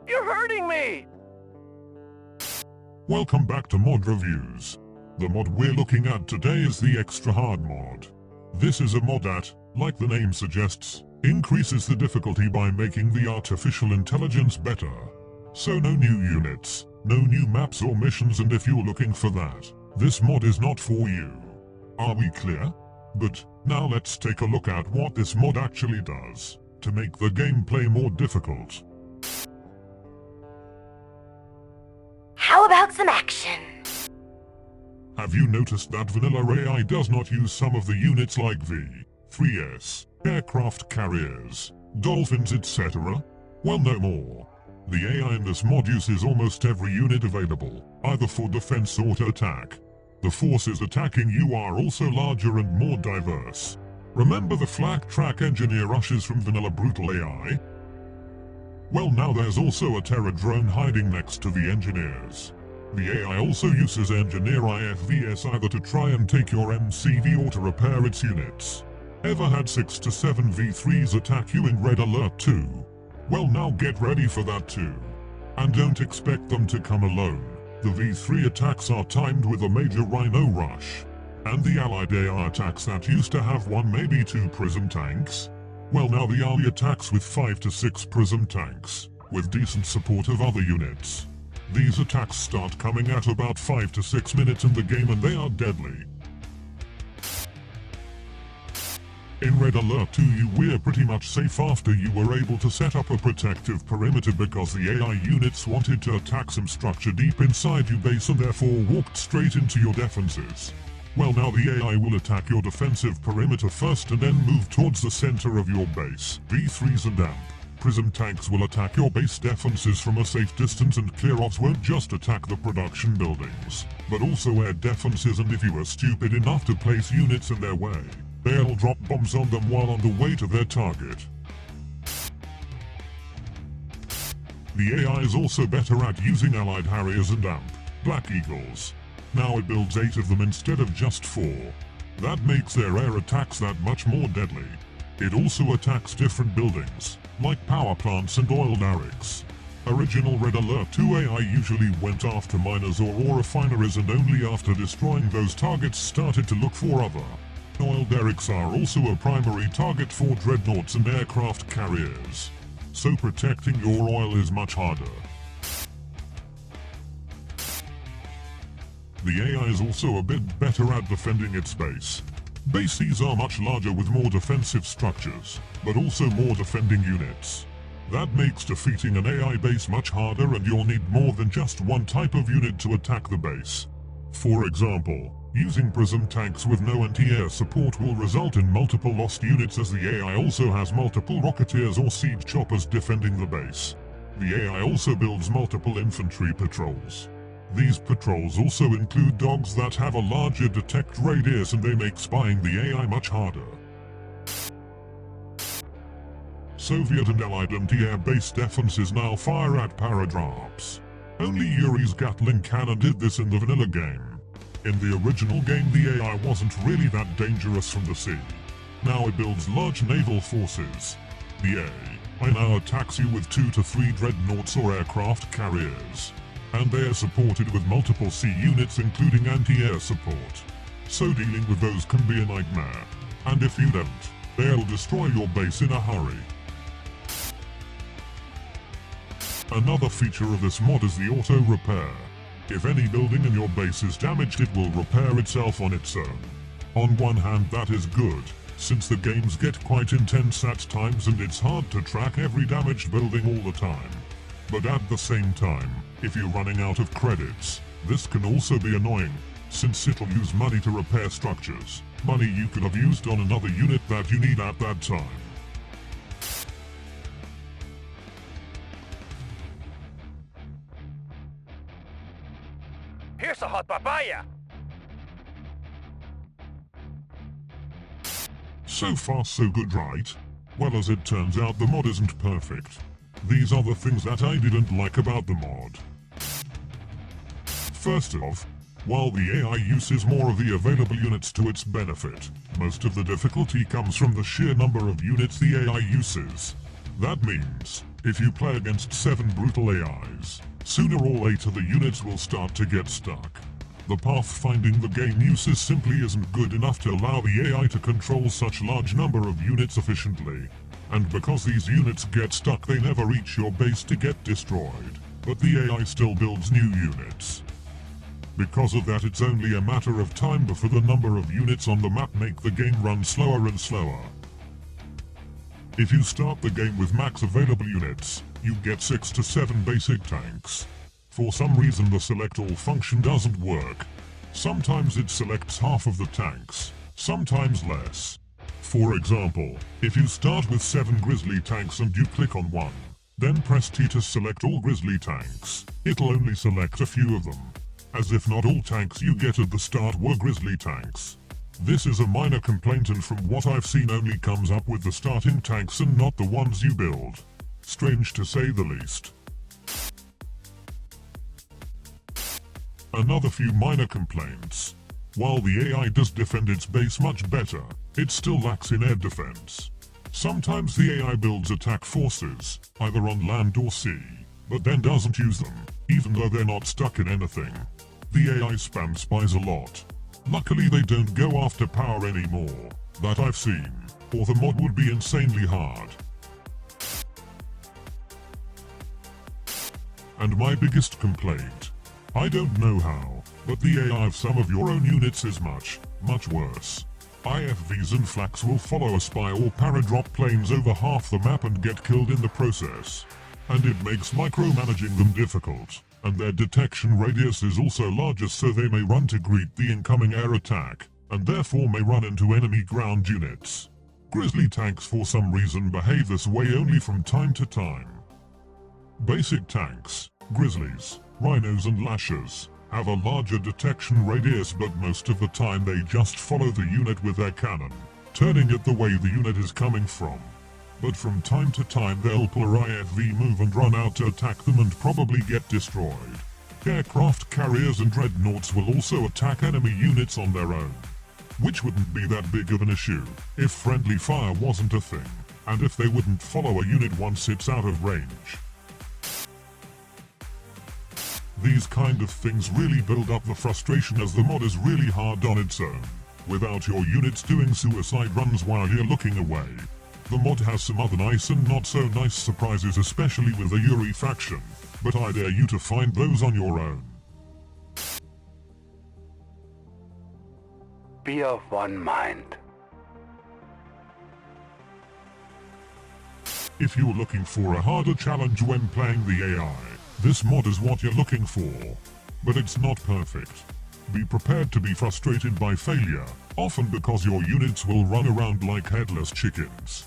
You're hurting me! Welcome back to Mod Reviews. The mod we're looking at today is the Extra Hard mod. This is a mod that, like the name suggests, increases the difficulty by making the artificial intelligence better. So no new units, no new maps or missions, and if you're looking for that, this mod is not for you. Are we clear? But now let's take a look at what this mod actually does to make the gameplay more difficult. How about some action? Have you noticed that vanilla AI does not use some of the units like V3S, aircraft carriers, dolphins, etc.? Well, no more. The AI in this mod uses almost every unit available, either for defense or to attack. The forces attacking you are also larger and more diverse. Remember the flak track engineer rushes from vanilla brutal AI? Well, now there's also a terror drone hiding next to the engineers. The AI also uses engineer IFVS either to try and take your MCV or to repair its units. Ever had 6 to 7 V3s attack you in Red Alert 2? Well, now get ready for that too. And don't expect them to come alone. The V3 attacks are timed with a major Rhino rush. And the allied AI attacks that used to have 1 maybe 2 prism tanks? Well, now the ally attacks with 5 to 6 prism tanks, with decent support of other units. These attacks start coming at about 5 to 6 minutes in the game and they are deadly. In Red Alert 2 you were pretty much safe after you were able to set up a protective perimeter because the AI units wanted to attack some structure deep inside your base and therefore walked straight into your defenses. Well, now the AI will attack your defensive perimeter first and then move towards the center of your base. V3s and AMP prism tanks will attack your base defenses from a safe distance, and clear-offs won't just attack the production buildings, but also air defenses, and if you are stupid enough to place units in their way, they'll drop bombs on them while on the way to their target. The AI is also better at using allied Harriers and AMP Black Eagles. Now it builds 8 of them instead of just 4. That makes their air attacks that much more deadly. It also attacks different buildings, like power plants and oil derricks. Original Red Alert 2 AI usually went after miners or ore refineries, and only after destroying those targets started to look for other. Oil derricks are also a primary target for dreadnoughts and aircraft carriers. So protecting your oil is much harder. The AI is also a bit better at defending its base. Bases are much larger with more defensive structures, but also more defending units. That makes defeating an AI base much harder, and you'll need more than just one type of unit to attack the base. For example, using prism tanks with no anti-air support will result in multiple lost units, as the AI also has multiple rocketeers or siege choppers defending the base. The AI also builds multiple infantry patrols. These patrols also include dogs that have a larger detect radius, and they make spying the AI much harder. Soviet and Allied anti-air base defenses now fire at paradrops. Only Yuris Gatling cannon did this in the vanilla game. In the original game the AI wasn't really that dangerous from the sea. Now it builds large naval forces. The AI now attacks you with 2 to 3 dreadnoughts or aircraft carriers. And they are supported with multiple sea units including anti-air support. So dealing with those can be a nightmare. And if you don't, they'll destroy your base in a hurry. Another feature of this mod is the auto repair. If any building in your base is damaged, it will repair itself on its own. On one hand that is good, since the games get quite intense at times and it's hard to track every damaged building all the time. But at the same time, if you're running out of credits, this can also be annoying, since it'll use money to repair structures, money you could have used on another unit that you need at that time. Here's a hot papaya! So far so good, right? Well, as it turns out the mod isn't perfect. These are the things that I didn't like about the mod. First off, while the AI uses more of the available units to its benefit, most of the difficulty comes from the sheer number of units the AI uses. That means, if you play against 7 brutal AIs, sooner or later the units will start to get stuck. The pathfinding the game uses simply isn't good enough to allow the AI to control such large number of units efficiently. And because these units get stuck, they never reach your base to get destroyed, but the AI still builds new units. Because of that, it's only a matter of time before the number of units on the map make the game run slower and slower. If you start the game with max available units, you get 6 to 7 basic tanks. For some reason the select all function doesn't work. Sometimes it selects half of the tanks, sometimes less. For example, if you start with 7 grizzly tanks and you click on one, then press T to select all grizzly tanks, it'll only select a few of them. As if not all tanks you get at the start were grizzly tanks. This is a minor complaint, and from what I've seen only comes up with the starting tanks and not the ones you build. Strange to say the least. Another few minor complaints. While the AI does defend its base much better, it still lacks in air defense. Sometimes the AI builds attack forces, either on land or sea, but then doesn't use them, even though they're not stuck in anything. The AI spam spies a lot. Luckily they don't go after power anymore, that I've seen, or the mod would be insanely hard. And my biggest complaint, I don't know how, but the AI of some of your own units is much worse. IFVs and flaks will follow a spy or paradrop planes over half the map and get killed in the process. And it makes micromanaging them difficult, and their detection radius is also larger, so they may run to greet the incoming air attack, and therefore may run into enemy ground units. Grizzly tanks for some reason behave this way only from time to time. Basic tanks, grizzlies, rhinos and lashers, have a larger detection radius, but most of the time they just follow the unit with their cannon, turning it the way the unit is coming from. But from time to time they'll pull a IFV move and run out to attack them and probably get destroyed. Aircraft carriers and dreadnoughts will also attack enemy units on their own, which wouldn't be that big of an issue if friendly fire wasn't a thing, and if they wouldn't follow a unit once it's out of range. These kind of things really build up the frustration, as the mod is really hard on its own, without your units doing suicide runs while you're looking away. The mod has some other nice and not so nice surprises, especially with the Yuris faction, but I dare you to find those on your own. Be of one mind. If you're looking for a harder challenge when playing the AI, this mod is what you're looking for. But it's not perfect. Be prepared to be frustrated by failure, often because your units will run around like headless chickens.